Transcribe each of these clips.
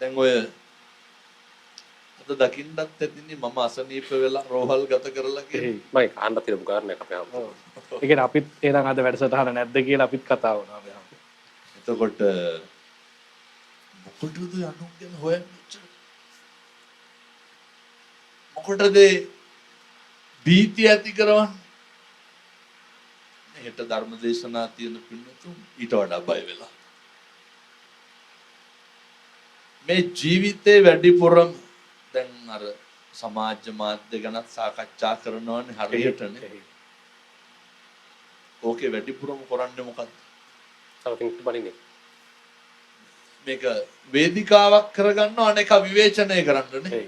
දැන් ඔය අද දකින්නත් ඇතිනේ මම අසනීප වෙලා රෝහල් ගත කරලා කියලා. මම අහන්න තියෙන කාරණයක් අපේ අම්මා. ඒ කියන්නේ අපිත් එනං අද වැඩසටහන නැද්ද කියලා අපිත් කතා වුණා අපේ අම්මා. එතකොට මොකටද අනුන්ගෙන් හොයන්නේ? මොකටද බීතිය ඇති කරවන්නේ? හෙට ධර්ම දේශනා තියෙන පින්නතුන් ඊට වඩා බය වෙලා. මේ ජීවිතේ වැඩිපුරම දැන් අර සමාජ මාධ්‍ය ගැන සාකච්ඡා කරනවනේ හරියටනේ. ඕකේ වැඩිපුරම කරන්නේ මොකද්ද? තව කෙනෙක්ට බනින්නේ. මේක වේදිකාවක් කරගන්නව අනේක විවේචනය කරන්නනේ.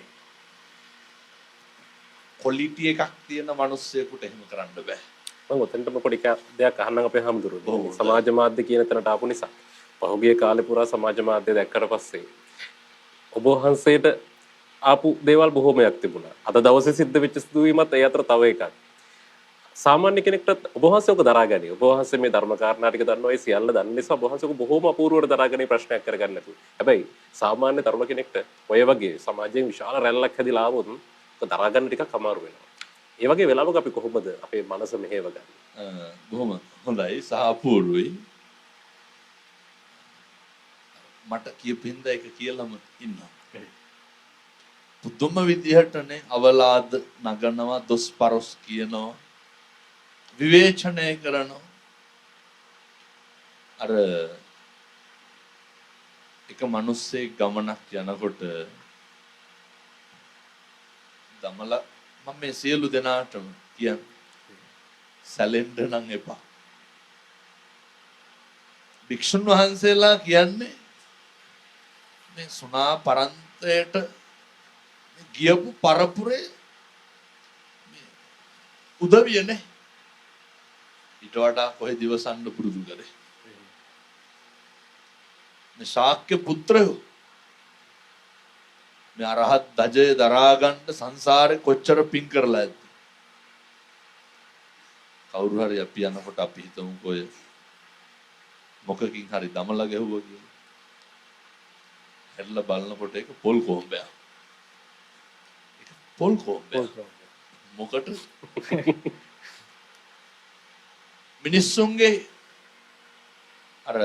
ක්වොලිටි එකක් තියෙන මිනිස්සෙකුට එහෙම කරන්න බෑ. මම ඔතනටම පොඩි දෙයක් අහන්නම් අපේ හැමදෙරුවෝ. සමාජ මාධ්‍ය කියන තැනට ආපු නිසා පහුගිය කාලේ පුරා සමාජ මාධ්‍ය දැක්කට පස්සේ ඔබ වහන්සේට ආපු දේවල් බොහෝමයක් තිබුණා. අද දවසේ සිද්ධ වෙච්ච සිදුවීමත් ඒ අතර තව එකක්. සාමාන්‍ය කෙනෙක්ට ඔබ වහන්සේ ඔක දරාගනි. ඔබ වහන්සේ මේ ධර්ම කාරණා ටික දන්නවා ඒ සියල්ල දන්න නිසා ඔබ වහන්සේ ඔක බොහෝම අපූර්වවට දරාගන්නේ ප්‍රශ්නයක් කරගන්න නැතුව. හැබැයි සාමාන්‍ය ධර්ම කෙනෙක්ට ඔය වගේ සමාජයෙන් විශාල රැල්ලක් හැදිලා ආවොත් ඔක දරාගන්න ටිකක් අමාරු වෙනවා. ඒ වගේ වෙලාවක අපි කොහොමද අපේ මනස මෙහෙව ගන්නේ? බොහොම හොඳයි සහ අපූර්වයි. මට කියපින්ද එක කියලාම ඉන්නවා. පුදුම විදිහටනේ අවලාද නගනවා, දොස් පරොස් කියනවා, විවේචනය කරනවා. අර එක මිනිස්සේ ගමනක් යනකොට දමලා මම මේ සියලු දෙනාටම කියන්නේ සැලෙන්න නම් එපා. භික්ෂුන් වහන්සේලා කියන්නේ මේ සුණා පරන්තයට ගියපු පරපුරේ උදවියනේ ඊට වඩා කොහෙද දිවසන්න පුරුදු කරේ. මේ ශාක්‍ය පුත්‍රයෝ මේ අරහත් ධජය දරා ගන්න සංසාරේ කොච්චර පින් කරලා ඇද්ද? කවුරු හරි අපි යනකොට අපි හිතමුකෝ ඔය මොකකින් හරි දමලා ගැහුවා කියලා. හැරිලා බලනකොට ඒක පොල් කොම්බයක්. ඒක පොල් කොම්බයක්. මොකට? මිනිස්සුන්ගේ අර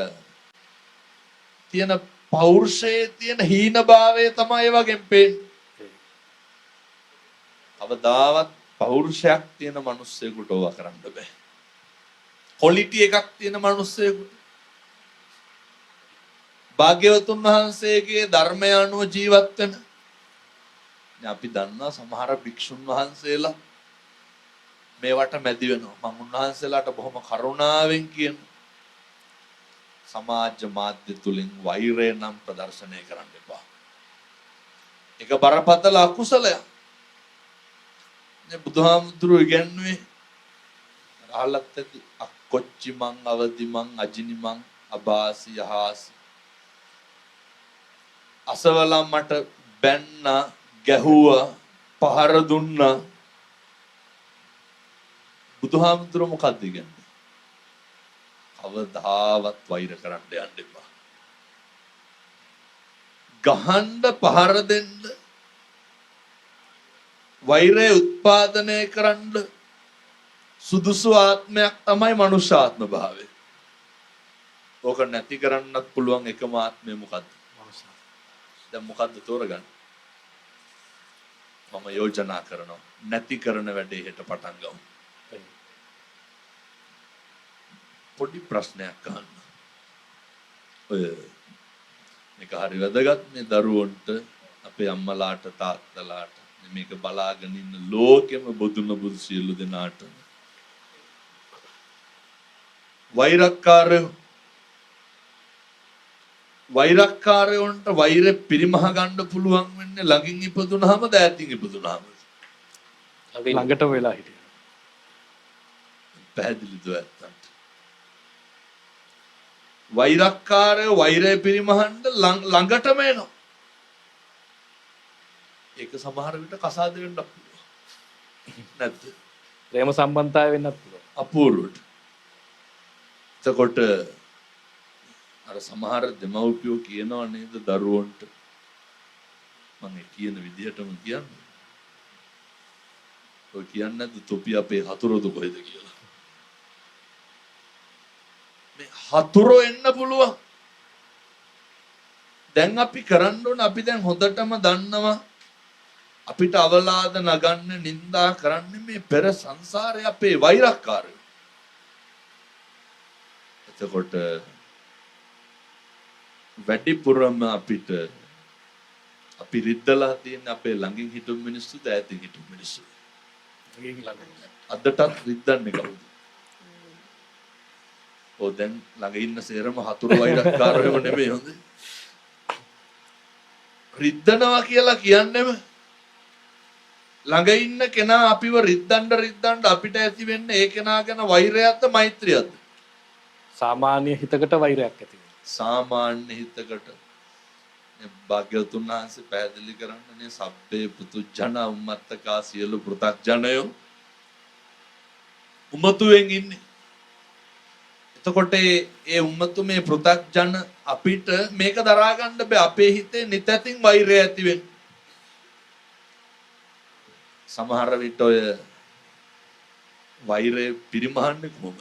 තියෙන පෞරුෂයේ තියෙන හීනභාවය තමයි ඒ වගේම පේන්නේ. අවදාවත් පෞරුෂයක් තියෙන මිනිස්සෙකුට ඕවා කරන්න බෑ. ක්වොලිටි එකක් තියෙන මිනිස්සෙකුට භාග්‍යවතුන් වහන්සේගේ ධර්මය අනුව ජීවත් වෙන අපි දන්නා සමහර භික්ෂුන් වහන්සේලා මේවට මැදි වෙනවා. මම උන්වහන්සේලාට බොහොම කරුණාවෙන් කියන සමාජ මාධ්‍ය තුලින් වෛරය නම් ප්‍රදර්ශනය කරන්න එපා. ඒක බරපතල අකුසලයක්. මේ බුදුහාමුදුරුවෝ ඉගැන්වුවේ අහලත් ඇති අක්කොච්චි මං අවදි මං අජිනි මං අබාසි යහාසි අසවලා මට බැන්න ගැහුවා පහර දුන්නා. බුදුහාමුදුරුවෝ මොකක්ද ඉගැන්වුවේ? කවදාවත් වෛර කරන්න යන්න එපා. ගහන්න පහර දෙන්න වෛරය උත්පාදනය කරන්න සුදුසු ආත්මයක් තමයි මනුෂ්‍ය ආත්ම භාවය. ඕක නැති කරන්නත් පුළුවන් එකම ආත්මය මොකද්ද? දැන් මොකද්ද තෝරගන්න? මම යෝජනා කරනවා නැති කරන වැඩේ හෙට පටන් ගමු. පොඩි ප්‍රශ්නයක් අහන්න. ඔය මේක හරි වැදගත් මේ දරුවන්ට අපේ අම්මලාට තාත්තලාට මේක බලාගෙන ඉන්න ලෝකෙම බුදුන බුදු සියලු දෙනාට වෛරක්කාරයන්ට වෛරය පිරිමහ ගන්න පුළුවන් වෙන්නේ ළඟින් ඉපදුනහම දෑතින් ඉපදුනහම. ළඟට වෙලා හිටියා. පැහැදිලිද ඇත්තට? වෛරක්කාරයෝ වෛරය පිරිමහන්න ළඟටම එනවා. ඒක සමහර විට කසාද වෙන්නත් පුළුවන්. නැද්ද? ප්‍රේම සම්බන්ධතාවය වෙන්නත් පුළුවන්. අපූර්වට. එතකොට අර සමහර දෙමව්පියෝ කියනවා නේද දරුවන්ට මම කියන විදිහටම කියන්නේ. ඔය කියන්නේ නැද්ද තොපි අපේ හතුරුද කොහෙද කියලා. මේ හතුරෝ එන්න පුළුවන්. දැන් අපි කරන්න ඕන අපි දැන් හොඳටම දන්නවා අපිට අවලාද නගන්න නිඳා කරන්නේ මේ පෙර සංසාරේ අපේ වෛරක්කාරයෝ. එතකොට වැඩිපුරම අපිට අපි රිද්දලා තියෙන අපේ ළඟින් හිටු මිනිස්සුද ඈතින් හිටු මිනිස්සුද? අදටත් රිද්දන්නේ කවුද? ඔය දැන් ළඟ ඉන්න සේරම හතුරු වෛරක්කාරයෝ නෙමෙයි හොඳේ. රිද්දනවා කියලා කියන්නේම ළඟ ඉන්න කෙනා අපිව රිද්දන්න අපිට ඇති වෙන්නේ ඒ කෙනා ගැන වෛරයක්ද මෛත්‍රියක්ද? සාමාන්‍ය හිතකට වෛරයක් ඇති වෙනවා. සාමාන්‍ය හිතකට භාග්‍යවතුන් වහන්සේ පැහැදිලි කරන්නේ සබ්බේ පුතුජන උම්මත්තකා සියලු පෘථග්ජනයෝ උමතුවෙන් ඉන්නේ. එතකොට ඒ උම්මතු මේ පෘථග්ජන අපිට මේක දරා ගන්න බෑ. අපේ හිතේ නිතැතින් වෛරය ඇති වෙන්නේ. සමහර විට ඔය වෛරය පිරිමහන්නේ කොහොමද?